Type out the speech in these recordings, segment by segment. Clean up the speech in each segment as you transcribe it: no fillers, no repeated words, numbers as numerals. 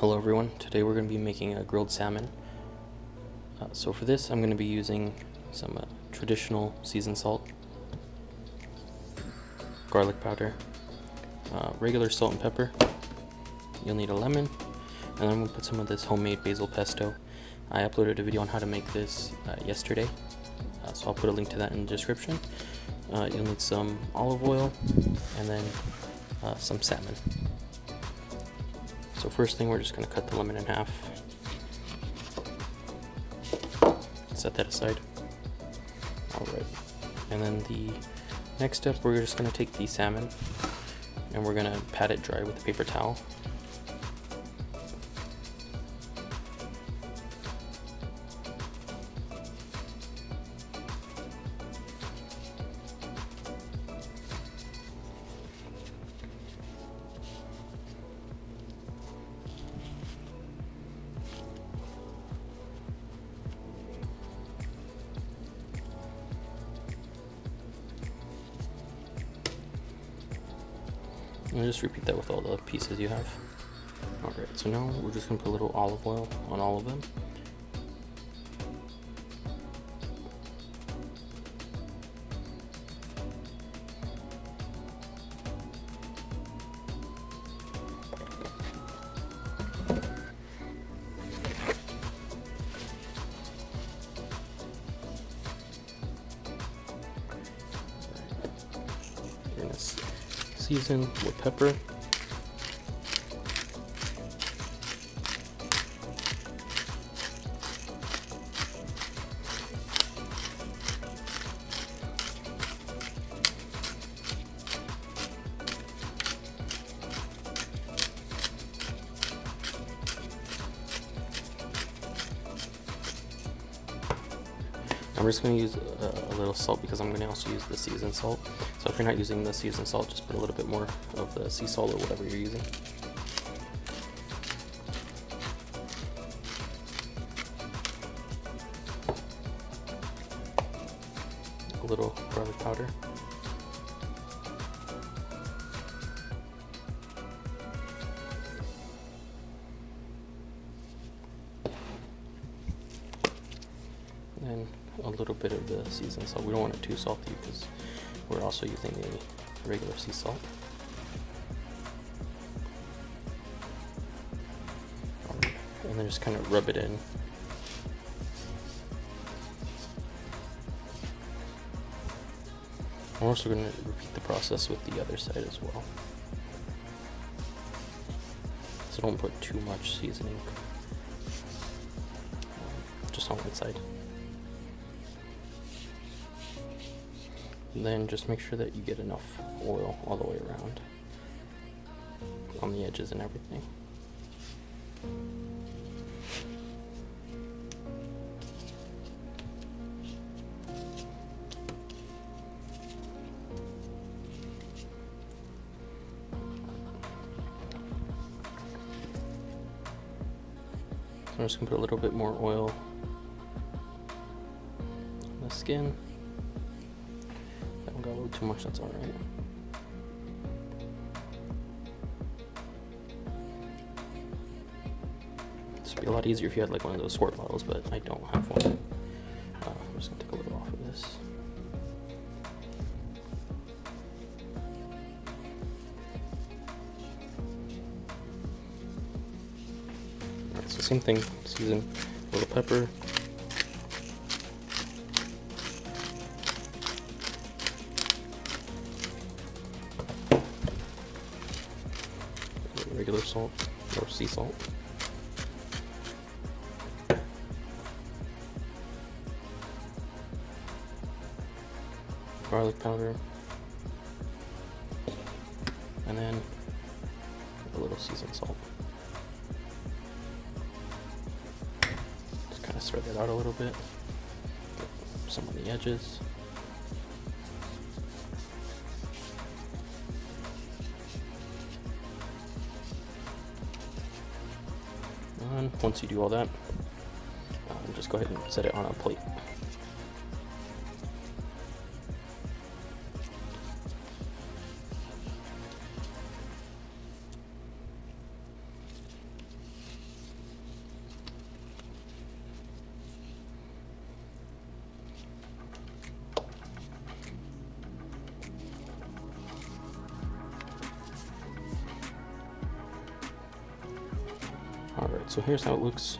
Hello everyone, today we're going to be making a grilled salmon. So for this I'm going to be using some traditional seasoned salt, garlic powder, regular salt and pepper. You'll need a lemon, and I'm going to put some of this homemade basil pesto. I uploaded a video on how to make this yesterday, so I'll put a link to that in the description. You'll need some olive oil and then some salmon. So first thing, we're just going to cut the lemon in half. Set that aside. Alright, and then the next step, we're just going to take the salmon and we're going to pat it dry with a paper towel. And just repeat that with all the pieces you have. Alright, so now we're just going to put a little olive oil on all of them. You're going to season with pepper. I'm just going to use a little salt because I'm going to also use the seasoned salt. So if you're not using the seasoned salt, just put a little bit more of the sea salt or whatever you're using. A little garlic powder. And a little bit of the seasoned salt. We don't want it too salty because we're also using a regular sea salt. And then just kind of rub it in. I'm also going to repeat the process with the other side as well. So don't put too much seasoning, just on one side. And then just make sure that you get enough oil all the way around on the edges and everything. So I'm just going to put a little bit more oil on the skin. Got a little too much, that's alright. This would be a lot easier if you had like one of those squirt bottles, but I don't have one. I'm just gonna take a little off of this. Alright, so same thing, season a little pepper. Regular salt or sea salt. Garlic powder. And then a little seasoned salt. Just kind of spread that out a little bit. Get some on the edges. And once you do all that, just go ahead and set it on a plate. so here's how it looks.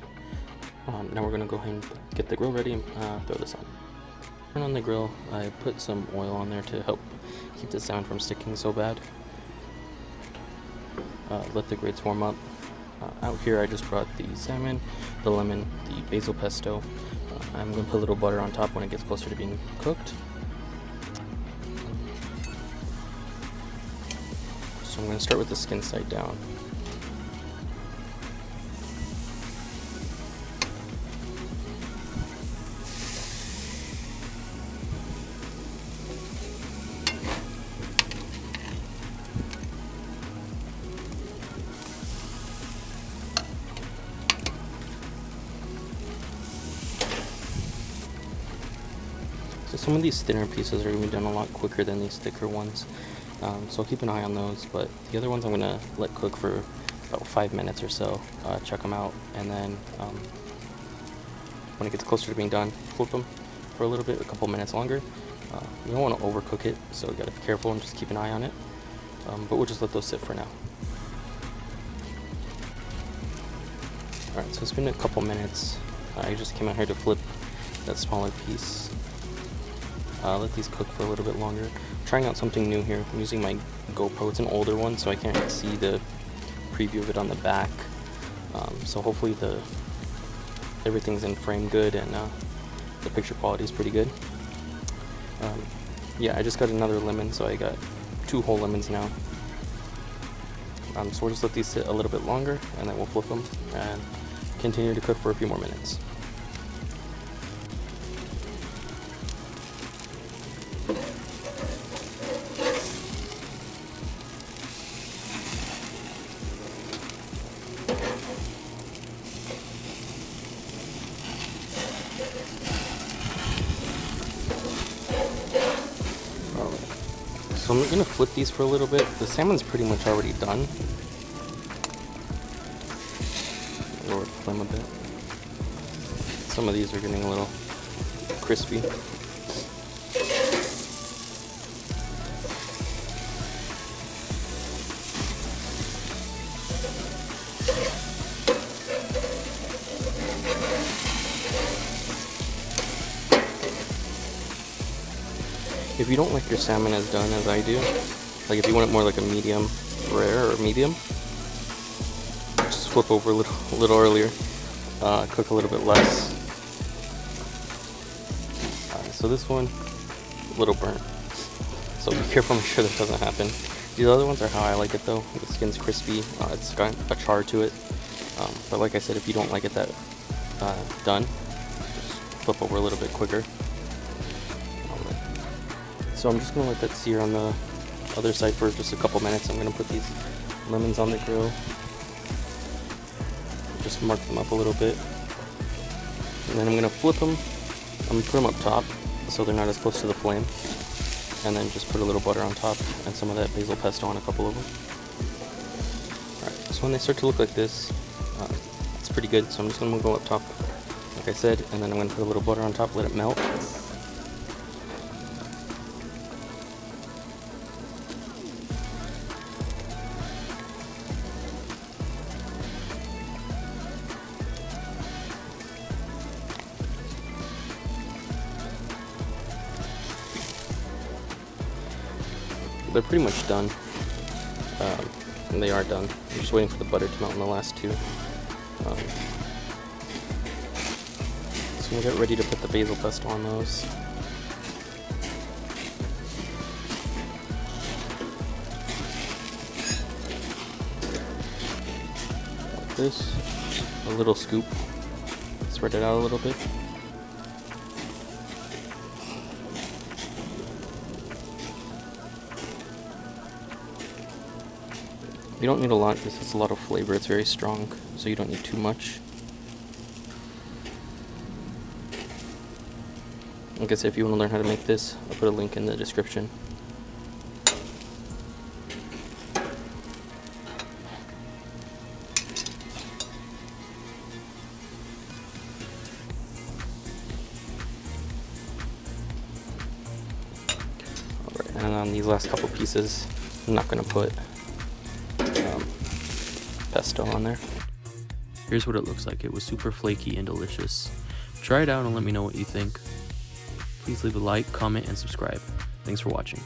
Now we're gonna go ahead and get the grill ready and throw this on. Turn on the grill. I put some oil on there to help keep the salmon from sticking so bad. Let the grates warm up. Out here I just brought the salmon, the lemon, the basil pesto. I'm going to put a little butter on top when it gets closer to being cooked. So I'm going to start with the skin side down. So some of these thinner pieces are going to be done a lot quicker than these thicker ones, so keep an eye on those. But the other ones I'm going to let cook for about 5 minutes or so, check them out, and then when it gets closer to being done, flip them for a little bit, a couple minutes longer. You don't want to overcook it, so you got to be careful and just keep an eye on it, but we'll just let those sit for now. Alright, so it's been a couple minutes. I just came out here to flip that smaller piece. Let these cook for a little bit longer. I'm trying out something new here. I'm using my GoPro. It's an older one, so I can't see the preview of it on the back. So hopefully everything's in frame good and the picture quality is pretty good. Yeah, I just got another lemon, so I got 2 whole lemons now. So we'll just let these sit a little bit longer, and then we'll flip them and continue to cook for a few more minutes. So I'm going to flip these for a little bit. The salmon's pretty much already done. Lower the flame a bit. Some of these are getting a little crispy. If you don't like your salmon as done as I do, like if you want it more like a medium rare or medium, just flip over a little earlier, cook a little bit less. So this one, a little burnt. So be careful, make sure that doesn't happen. These other ones are how I like it though. The skin's crispy, it's got a char to it. But like I said, if you don't like it that done, just flip over a little bit quicker. So I'm just going to let that sear on the other side for just a couple minutes. I'm going to put these lemons on the grill. Just mark them up a little bit. And then I'm going to flip them. I'm going to put them up top so they're not as close to the flame. And then just put a little butter on top and some of that basil pesto on a couple of them. Alright, so when they start to look like this, it's pretty good. So I'm just going to go up top, like I said, and then I'm going to put a little butter on top, let it melt. They're pretty much done, and they are done. I'm just waiting for the butter to melt in the last two. So we'll get ready to put the basil pesto on those. Like this, a little scoop, spread it out a little bit. You don't need a lot, this has a lot of flavor, it's very strong, so you don't need too much. Like I said, if you want to learn how to make this, I'll put a link in the description. Alright, and on these last couple pieces, I'm not going to put pesto on there. Here's what it looks like. It was super flaky and delicious. Try it out and let me know what you think. Please leave a like, comment, and subscribe. Thanks for watching.